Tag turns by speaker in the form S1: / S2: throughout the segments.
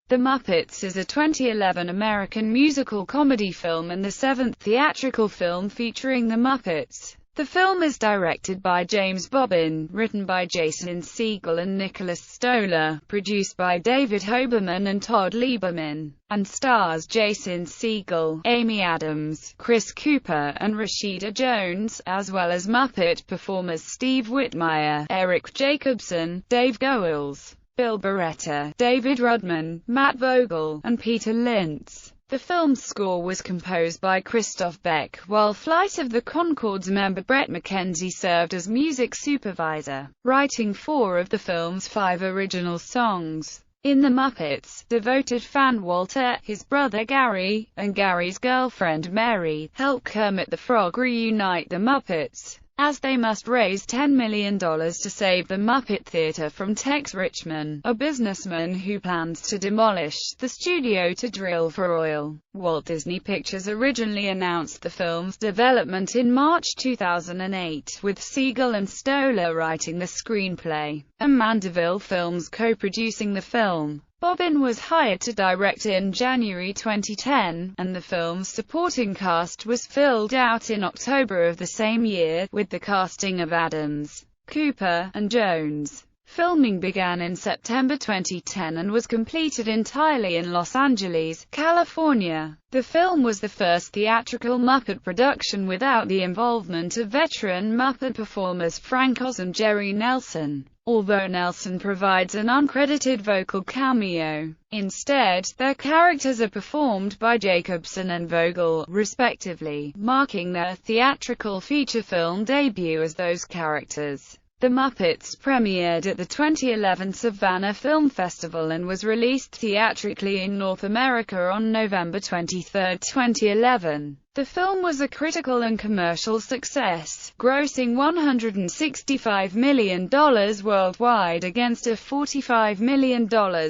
S1: The Muppets is a 2011 American musical comedy film and the seventh theatrical film featuring the Muppets. The film is directed by James Bobbin, written by Jason Segel and Nicholas Stoller, produced by David Hoberman and Todd Lieberman, and stars Jason Segel, Amy Adams, Chris Cooper, and Rashida Jones, as well as Muppet performers Steve Whitmire, Eric Jacobson, Dave Goelz, Bill Barretta, David Rudman, Matt Vogel, and Peter Lintz. The film's score was composed by Christoph Beck, while Flight of the Conchords member Brett McKenzie served as music supervisor, writing 4 of the film's 5 original songs. In The Muppets, devoted fan Walter, his brother Gary, and Gary's girlfriend Mary, help Kermit the Frog reunite the Muppets, as they must raise $10 million to save the Muppet Theatre from Tex Richman, a businessman who plans to demolish the studio to drill for oil. Walt Disney Pictures originally announced the film's development in March 2008, with Segel and Stoller writing the screenplay, and Mandeville Films co-producing the film. Bobbin was hired to direct in January 2010, and the film's supporting cast was filled out in October of the same year, with the casting of Adams, Cooper, and Jones. Filming began in September 2010 and was completed entirely in Los Angeles, California. The film was the first theatrical Muppet production without the involvement of veteran Muppet performers Frank Oz and Jerry Nelson, although Nelson provides an uncredited vocal cameo. Instead, their characters are performed by Jacobson and Vogel, respectively, marking their theatrical feature film debut as those characters. The Muppets premiered at the 2011 Savannah Film Festival and was released theatrically in North America on November 23, 2011. The film was a critical and commercial success, grossing $165 million worldwide against a $45 million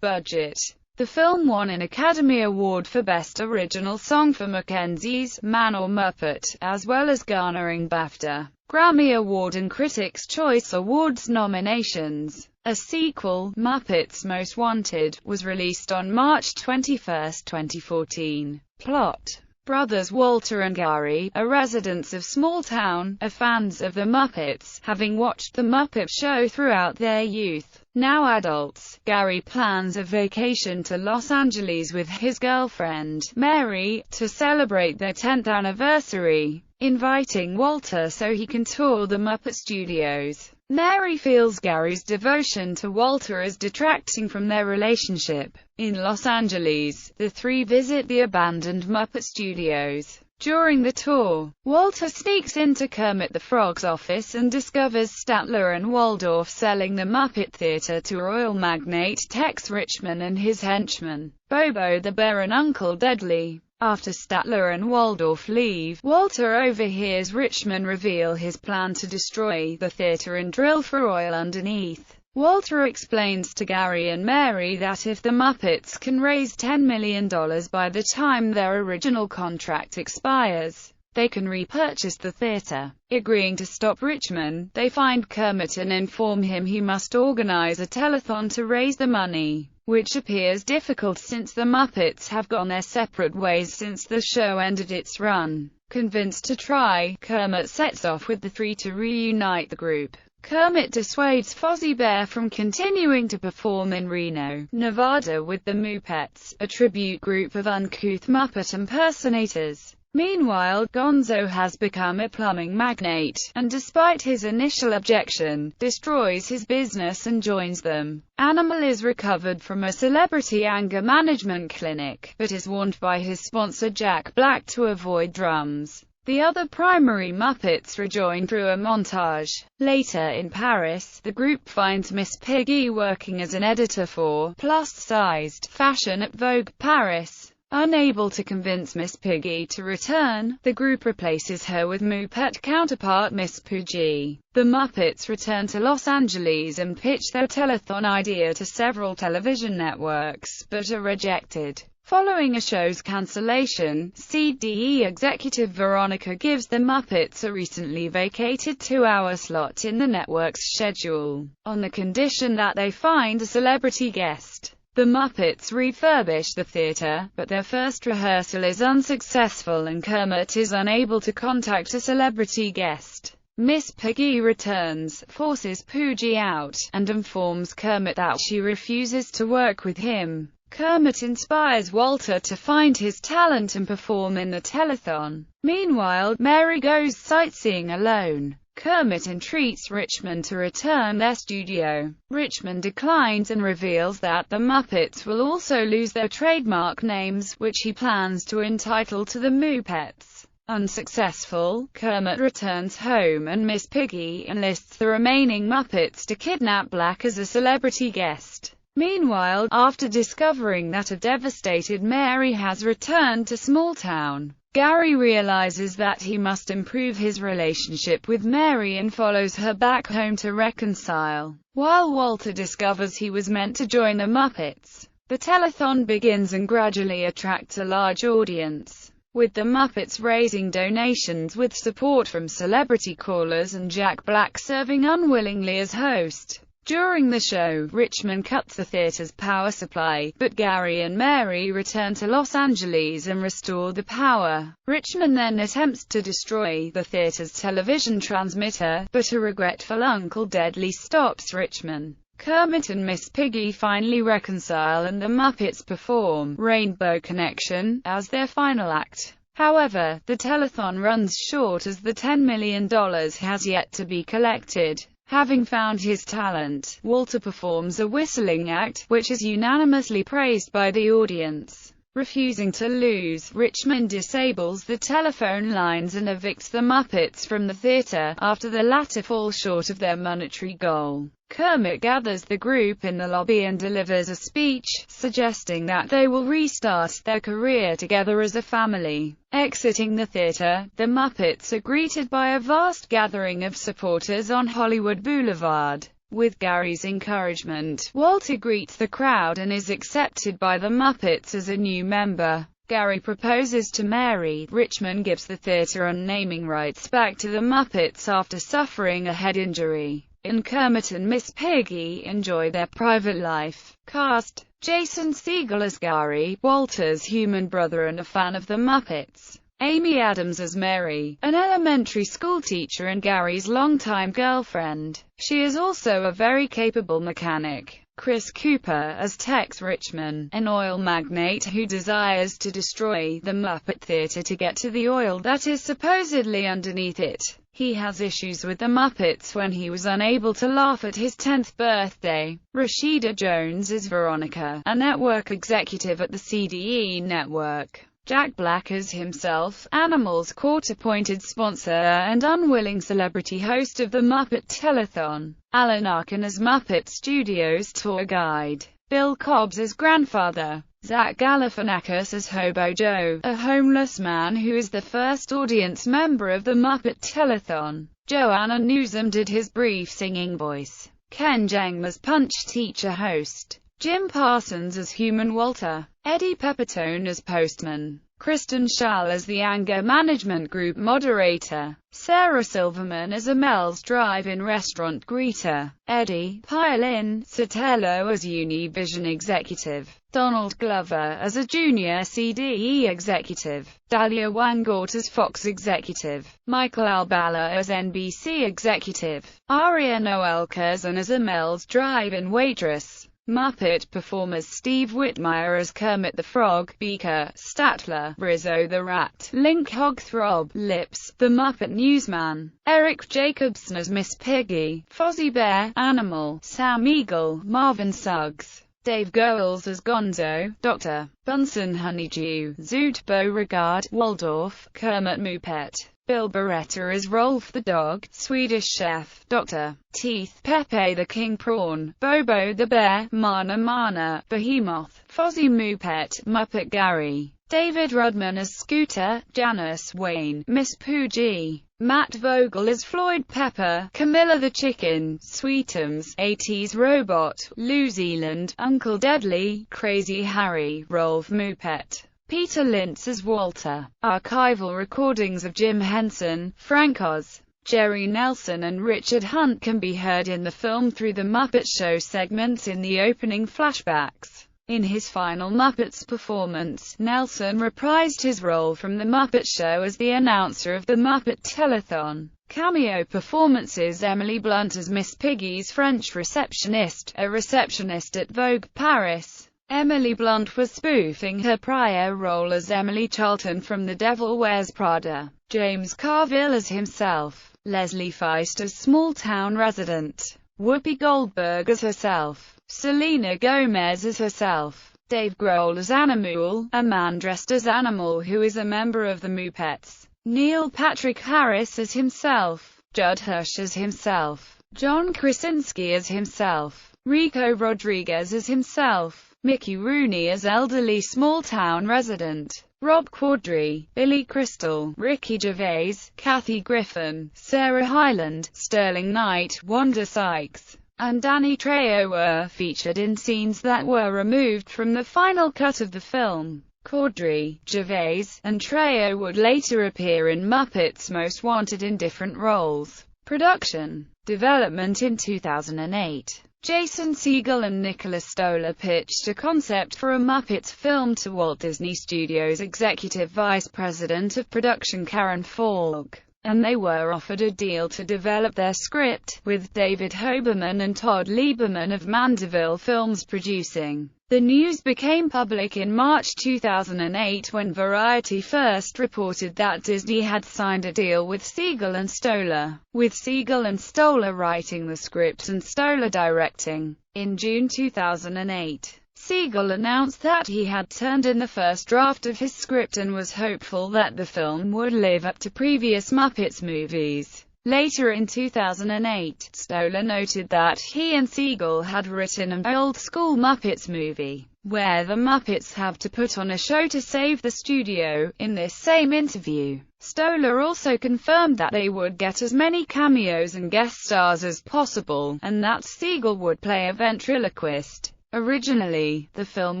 S1: budget. The film won an Academy Award for Best Original Song for Mackenzie's Man or Muppet, as well as garnering BAFTA, Grammy Award and Critics' Choice Awards nominations. A sequel, Muppets Most Wanted, was released on March 21, 2014. Plot: brothers Walter and Gary, are residents of small town, are fans of the Muppets, having watched the Muppet Show throughout their youth. Now adults, Gary plans a vacation to Los Angeles with his girlfriend, Mary, to celebrate their 10th anniversary, inviting Walter so he can tour the Muppet Studios. Mary feels Gary's devotion to Walter is detracting from their relationship. In Los Angeles, the three visit the abandoned Muppet Studios. During the tour, Walter sneaks into Kermit the Frog's office and discovers Statler and Waldorf selling the Muppet Theatre to oil magnate Tex Richman and his henchmen, Bobo the Bear and Uncle Deadly. After Statler and Waldorf leave, Walter overhears Richman reveal his plan to destroy the theatre and drill for oil underneath. Walter explains to Gary and Mary that if the Muppets can raise $10 million by the time their original contract expires, they can repurchase the theatre. Agreeing to stop Richman, they find Kermit and inform him he must organize a telethon to raise the money, which appears difficult since the Muppets have gone their separate ways since the show ended its run. Convinced to try, Kermit sets off with the three to reunite the group. Kermit dissuades Fozzie Bear from continuing to perform in Reno, Nevada with the Muppets, a tribute group of uncouth Muppet impersonators. Meanwhile, Gonzo has become a plumbing magnate, and despite his initial objection, destroys his business and joins them. Animal is recovered from a celebrity anger management clinic, but is warned by his sponsor Jack Black to avoid drums. The other primary Muppets rejoin through a montage. Later in Paris, the group finds Miss Piggy working as an editor for plus-sized fashion at Vogue Paris. Unable to convince Miss Piggy to return, the group replaces her with Muppet counterpart Miss Poogie. The Muppets return to Los Angeles and pitch their telethon idea to several television networks, but are rejected. Following a show's cancellation, CDE executive Veronica gives the Muppets a recently vacated 2-hour slot in the network's schedule, on the condition that they find a celebrity guest. The Muppets refurbish the theater, but their first rehearsal is unsuccessful and Kermit is unable to contact a celebrity guest. Miss Piggy returns, forces Poogie out, and informs Kermit that she refuses to work with him. Kermit inspires Walter to find his talent and perform in the telethon. Meanwhile, Mary goes sightseeing alone. Kermit entreats Richmond to return their studio. Richmond declines and reveals that the Muppets will also lose their trademark names, which he plans to entitle to the Muppets. Unsuccessful, Kermit returns home and Miss Piggy enlists the remaining Muppets to kidnap Black as a celebrity guest. Meanwhile, after discovering that a devastated Mary has returned to Small Town, Gary realizes that he must improve his relationship with Mary and follows her back home to reconcile. While Walter discovers he was meant to join the Muppets, the telethon begins and gradually attracts a large audience, with the Muppets raising donations with support from celebrity callers and Jack Black serving unwillingly as host. During the show, Richmond cuts the theater's power supply, but Gary and Mary return to Los Angeles and restore the power. Richmond then attempts to destroy the theater's television transmitter, but a regretful Uncle Deadly stops Richmond. Kermit and Miss Piggy finally reconcile and the Muppets perform Rainbow Connection as their final act. However, the telethon runs short as the $10 million has yet to be collected. Having found his talent, Walter performs a whistling act, which is unanimously praised by the audience. Refusing to lose, Richmond disables the telephone lines and evicts the Muppets from the theater, after the latter fall short of their monetary goal. Kermit gathers the group in the lobby and delivers a speech, suggesting that they will restart their career together as a family. Exiting the theater, the Muppets are greeted by a vast gathering of supporters on Hollywood Boulevard. With Gary's encouragement, Walter greets the crowd and is accepted by the Muppets as a new member. Gary proposes to Mary. Richmond gives the theater and naming rights back to the Muppets after suffering a head injury. And Kermit and Miss Piggy enjoy their private life. Cast: Jason Segel as Gary, Walter's human brother and a fan of the Muppets. Amy Adams as Mary, an elementary school teacher and Gary's longtime girlfriend. She is also a very capable mechanic. Chris Cooper as Tex Richman, an oil magnate who desires to destroy the Muppet Theater to get to the oil that is supposedly underneath it. He has issues with the Muppets when he was unable to laugh at his 10th birthday. Rashida Jones is Veronica, a network executive at the CDE network. Jack Black as himself, Animals court-appointed sponsor and unwilling celebrity host of the Muppet Telethon. Alan Arkin as Muppet Studios tour guide. Bill Cobbs as grandfather. Zach Galifianakis as Hobo Joe, a homeless man who is the first audience member of the Muppet Telethon. Joanna Newsom did his brief singing voice. Ken Jeng as Punch Teacher host. Jim Parsons as Human Walter. Eddie Pepitone as Postman. Kristen Schaal as the Anger Management Group moderator. Sarah Silverman as a Mel's Drive-In restaurant greeter. Eddie Piolin Sotelo as Univision executive. Donald Glover as a junior CDE executive. Dahlia Wangort as Fox executive. Michael Albala as NBC executive. Aria Noel Curzon as a Mel's Drive-In waitress. Muppet performers Steve Whitmire as Kermit the Frog, Beaker, Statler, Rizzo the Rat, Link Hogthrob, Lips, the Muppet Newsman, Eric Jacobson as Miss Piggy, Fozzie Bear, Animal, Sam Eagle, Marvin Suggs, Dave Goelz as Gonzo, Dr. Bunsen Honeydew, Zoot Beauregard, Waldorf, Kermit Muppet. Bill Beretta as Rolf the Dog, Swedish Chef, Dr. Teeth, Pepe the King Prawn, Bobo the Bear, Mana Mana, Behemoth, Fozzie Muppet, Muppet Gary, David Rudman as Scooter, Janice Wayne, Miss Poogie, Matt Vogel as Floyd Pepper, Camilla the Chicken, Sweetums, 80s Robot, Lou Zealand, Uncle Deadly, Crazy Harry, Rolf Muppet. Peter Lintz as Walter. Archival recordings of Jim Henson, Frank Oz, Jerry Nelson and Richard Hunt can be heard in the film through the Muppet Show segments in the opening flashbacks. In his final Muppets performance, Nelson reprised his role from The Muppet Show as the announcer of the Muppet Telethon. Cameo performances: Emily Blunt as Miss Piggy's French receptionist, a receptionist at Vogue Paris. Emily Blunt was spoofing her prior role as Emily Charlton from The Devil Wears Prada. James Carville as himself. Leslie Feist as small-town resident. Whoopi Goldberg as herself. Selena Gomez as herself. Dave Grohl as Animal, a man dressed as Animal who is a member of the Muppets. Neil Patrick Harris as himself. Judd Hirsch as himself. John Krasinski as himself. Rico Rodriguez as himself. Mickey Rooney as elderly small-town resident. Rob Corddry, Billy Crystal, Ricky Gervais, Kathy Griffin, Sarah Hyland, Sterling Knight, Wanda Sykes, and Danny Trejo were featured in scenes that were removed from the final cut of the film. Corddry, Gervais, and Trejo would later appear in Muppets Most Wanted in different roles. Production. Development. In 2008, Jason Segel and Nicholas Stoller pitched a concept for a Muppets film to Walt Disney Studios Executive Vice President of Production Karen Falk, and they were offered a deal to develop their script, with David Hoberman and Todd Lieberman of Mandeville Films producing. The news became public in March 2008 when Variety first reported that Disney had signed a deal with Segel and Stoller, with Segel and Stoller writing the script and Stoller directing. In June 2008, Segel announced that he had turned in the first draft of his script and was hopeful that the film would live up to previous Muppets movies. Later in 2008, Stoller noted that he and Segel had written an old-school Muppets movie, where the Muppets have to put on a show to save the studio. In this same interview, Stoller also confirmed that they would get as many cameos and guest stars as possible, and that Segel would play a ventriloquist. Originally, the film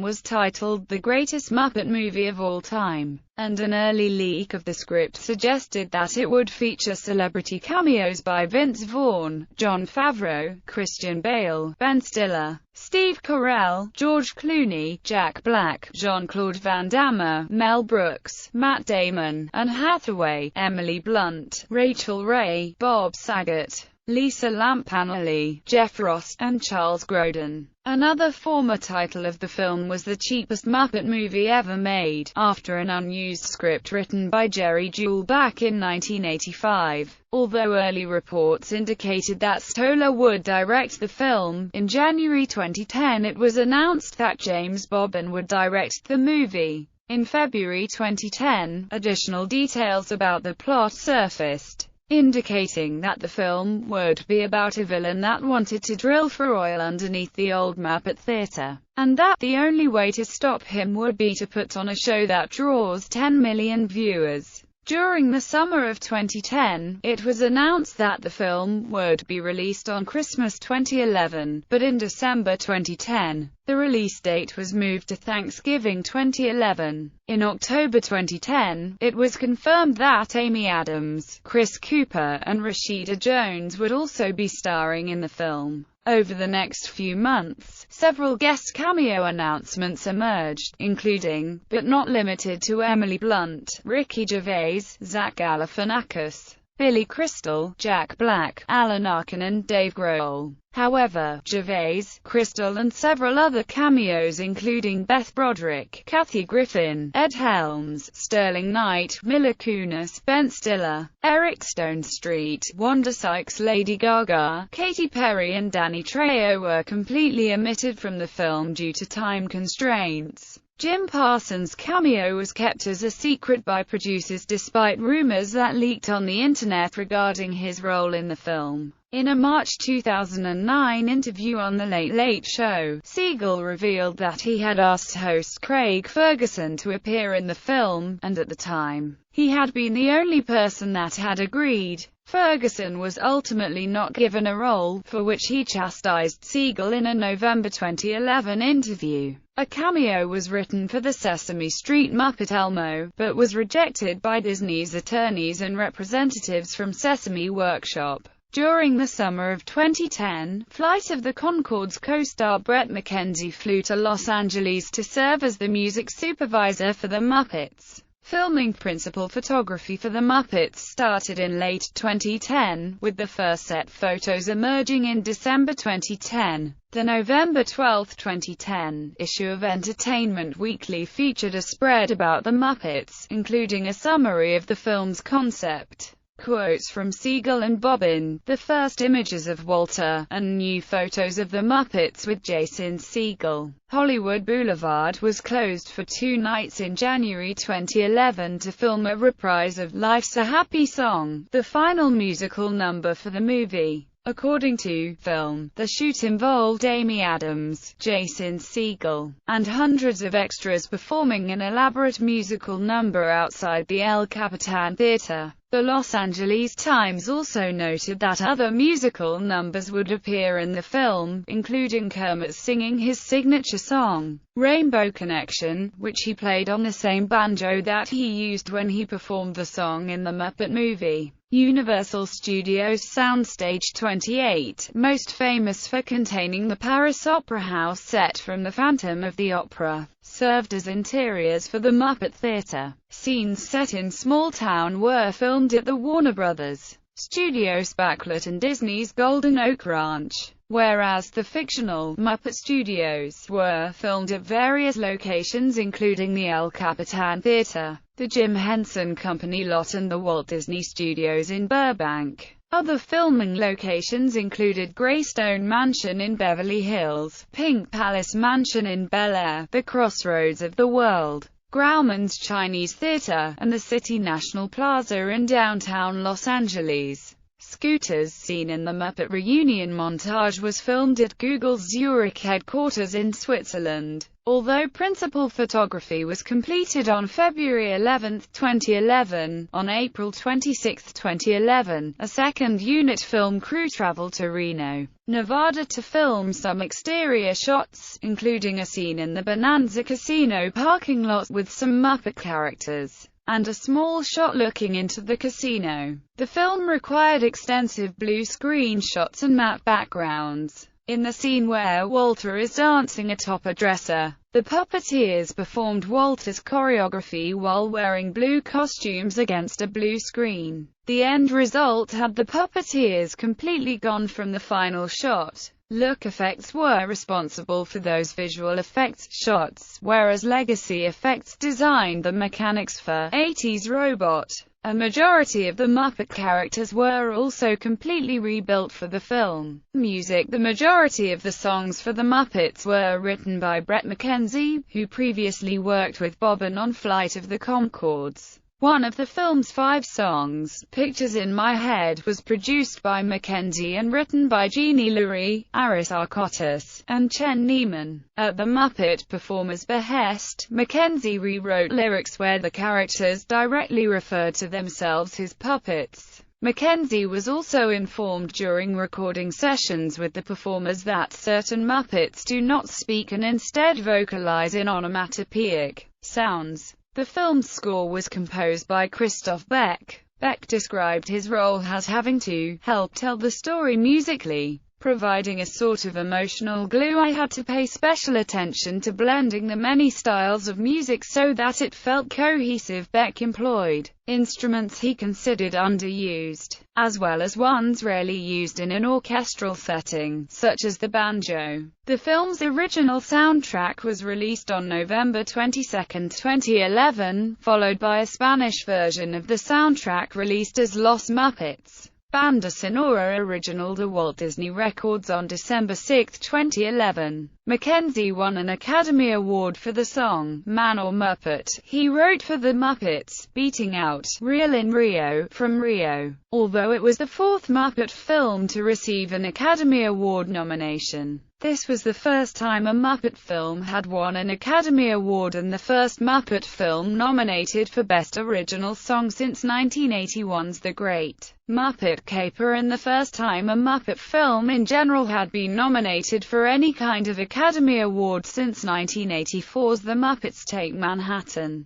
S1: was titled The Greatest Muppet Movie of All Time, and an early leak of the script suggested that it would feature celebrity cameos by Vince Vaughn, Jon Favreau, Christian Bale, Ben Stiller, Steve Carell, George Clooney, Jack Black, Jean-Claude Van Damme, Mel Brooks, Matt Damon, Anne Hathaway, Emily Blunt, Rachel Ray, Bob Saget, Lisa Lampanelli, Jeff Ross, and Charles Grodin. Another former title of the film was The Cheapest Muppet Movie Ever Made, after an unused script written by Jerry Jewell back in 1985. Although early reports indicated that Stoller would direct the film, in January 2010 it was announced that James Bobbin would direct the movie. In February 2010, additional details about the plot surfaced, indicating that the film would be about a villain that wanted to drill for oil underneath the old Muppet Theatre, and that the only way to stop him would be to put on a show that draws 10 million viewers. During the summer of 2010, it was announced that the film would be released on Christmas 2011, but in December 2010, the release date was moved to Thanksgiving 2011. In October 2010, it was confirmed that Amy Adams, Chris Cooper, and Rashida Jones would also be starring in the film. Over the next few months, several guest cameo announcements emerged, including, but not limited to, Emily Blunt, Ricky Gervais, Zach Galifianakis, Billy Crystal, Jack Black, Alan Arkin, and Dave Grohl. However, Gervais, Crystal, and several other cameos including Beth Broderick, Kathy Griffin, Ed Helms, Sterling Knight, Mila Kunis, Ben Stiller, Eric Stonestreet, Wanda Sykes, Lady Gaga, Katy Perry, and Danny Trejo were completely omitted from the film due to time constraints. Jim Parsons' cameo was kept as a secret by producers despite rumors that leaked on the internet regarding his role in the film. In a March 2009 interview on The Late Late Show, Segel revealed that he had asked host Craig Ferguson to appear in the film, and at the time, he had been the only person that had agreed. Ferguson was ultimately not given a role, for which he chastised Segel in a November 2011 interview. A cameo was written for the Sesame Street Muppet Elmo, but was rejected by Disney's attorneys and representatives from Sesame Workshop. During the summer of 2010, Flight of the Conchords co-star Bret McKenzie flew to Los Angeles to serve as the music supervisor for the Muppets. Filming principal photography for the Muppets started in late 2010, with the first set photos emerging in December 2010. The November 12, 2010, issue of Entertainment Weekly featured a spread about the Muppets, including a summary of the film's concept, quotes from Siegel and Bobbin, the first images of Walter, and new photos of the Muppets with Jason Segel. Hollywood Boulevard was closed for 2 nights in January 2011 to film a reprise of Life's a Happy Song, the final musical number for the movie. According to Film, the shoot involved Amy Adams, Jason Segel, and hundreds of extras performing an elaborate musical number outside the El Capitan Theater. The Los Angeles Times also noted that other musical numbers would appear in the film, including Kermit singing his signature song, Rainbow Connection, which he played on the same banjo that he used when he performed the song in the Muppet movie. Universal Studios Soundstage 28, most famous for containing the Paris Opera House set from The Phantom of the Opera, served as interiors for the Muppet Theater. Scenes set in Small Town were filmed at the Warner Brothers Studios Backlot and Disney's Golden Oak Ranch, whereas the fictional Muppet Studios were filmed at various locations including the El Capitan Theater, the Jim Henson Company lot and the Walt Disney Studios in Burbank. Other filming locations included Greystone Mansion in Beverly Hills, Pink Palace Mansion in Bel Air, the Crossroads of the World, Grauman's Chinese Theater, and the City National Plaza in downtown Los Angeles. Scooter's scene in the Muppet reunion montage was filmed at Google's Zurich headquarters in Switzerland. Although principal photography was completed on February 11, 2011, on April 26, 2011, a second unit film crew traveled to Reno, Nevada to film some exterior shots, including a scene in the Bonanza Casino parking lot with some Muppet characters, and a small shot looking into the casino. The film required extensive blue screen shots and matte backgrounds. In the scene where Walter is dancing atop a dresser, the puppeteers performed Walter's choreography while wearing blue costumes against a blue screen. The end result had the puppeteers completely gone from the final shot. Look effects were responsible for those visual effects shots, whereas Legacy Effects designed the mechanics for 80s Robot. A majority of the Muppet characters were also completely rebuilt for the film. Music: the majority of the songs for the Muppets were written by Bret McKenzie, who previously worked with Bobbin on Flight of the Conchords. One of the film's 5 songs, Pictures in My Head, was produced by McKenzie and written by Jeannie Lurie, Aris Arkotis, and Chen Neiman. At the Muppet performers' behest, McKenzie rewrote lyrics where the characters directly referred to themselves as puppets. McKenzie was also informed during recording sessions with the performers that certain Muppets do not speak and instead vocalize in onomatopoeic sounds. The film's score was composed by Christoph Beck. Beck described his role as having to help tell the story musically, providing a sort of emotional glue. I had to pay special attention to blending the many styles of music so that it felt cohesive. Beck employed instruments he considered underused, as well as ones rarely used in an orchestral setting, such as the banjo. The film's original soundtrack was released on November 22, 2011, followed by a Spanish version of the soundtrack released as Los Muppets. Banda Sonora Original to Walt Disney Records on December 6, 2011. McKenzie won an Academy Award for the song, Man or Muppet, he wrote for the Muppets, beating out Real in Rio, from Rio. Although it was the 4th Muppet film to receive an Academy Award nomination, this was the first time a Muppet film had won an Academy Award and the first Muppet film nominated for Best Original Song since 1981's The Great Muppet Caper, and the first time a Muppet film in general had been nominated for any kind of Academy Award since 1984's The Muppets Take Manhattan.